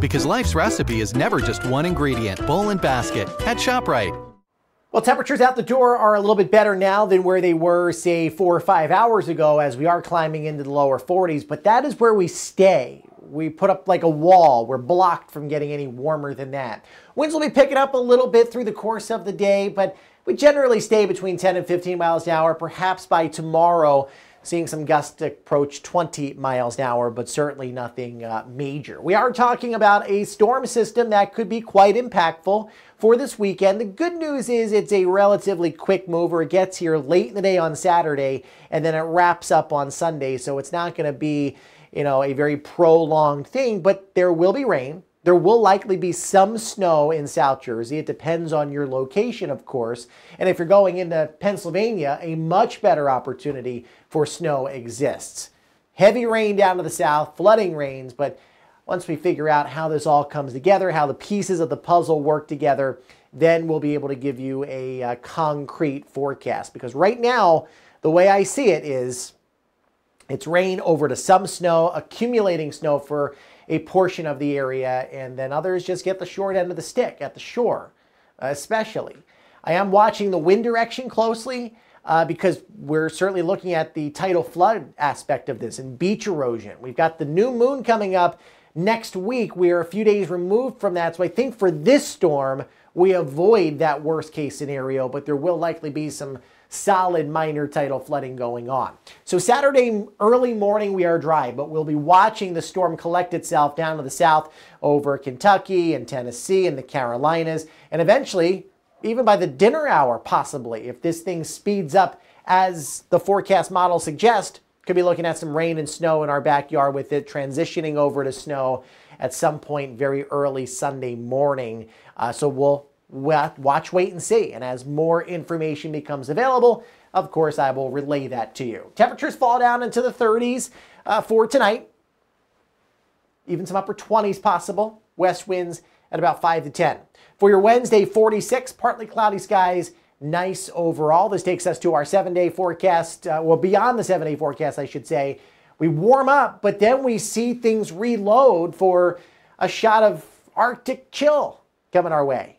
Because life's recipe is never just one ingredient, bowl and basket at ShopRite. Well, temperatures out the door are a little bit better now than where they were, say, 4 or 5 hours ago, as we are climbing into the lower 40s, but that is where we stay. We put up like a wall. We're blocked from getting any warmer than that. Winds will be picking up a little bit through the course of the day, but we generally stay between 10 and 15 miles an hour. Perhaps by tomorrow, seeing some gusts approach 20 miles an hour, but certainly nothing major. We are talking about a storm system that could be quite impactful for this weekend. The good news is it's a relatively quick mover. It gets here late in the day on Saturday, and then it wraps up on Sunday, so it's not going to be, a very prolonged thing, but there will be rain. There will likely be some snow in South Jersey. It depends on your location, of course. And if you're going into Pennsylvania, a much better opportunity for snow exists. Heavy rain down to the south, flooding rains, but once we figure out how this all comes together, how the pieces of the puzzle work together, then we'll be able to give you a concrete forecast. Because right now, the way I see it is it's rain over to some snow, accumulating snow for a portion of the area, and then others just get the short end of the stick at the shore, especially. I am watching the wind direction closely because we're certainly looking at the tidal flood aspect of this and beach erosion. We've got the new moon coming up next week. We are a few days removed from that, so I think for this storm, we avoid that worst case scenario, but there will likely be some solid minor tidal flooding going on. So Saturday early morning we are dry, but we'll be watching the storm collect itself down to the south over Kentucky and Tennessee and the Carolinas, and eventually even by the dinner hour possibly, if this thing speeds up as the forecast model suggests, could be looking at some rain and snow in our backyard, with it transitioning over to snow at some point very early Sunday morning. So we'll watch, wait, and see. And as more information becomes available, of course, I will relay that to you. Temperatures fall down into the 30s for tonight. Even some upper 20s possible. West winds at about 5 to 10. For your Wednesday, 46, partly cloudy skies. Nice overall. This takes us to our 7-day forecast. Well, beyond the 7-day forecast, I should say. We warm up, but then we see things reload for a shot of Arctic chill coming our way.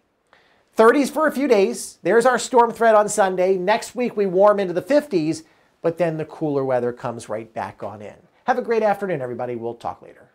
30s for a few days. There's our storm threat on Sunday. Next week, we warm into the 50s, but then the cooler weather comes right back on in. Have a great afternoon, everybody. We'll talk later.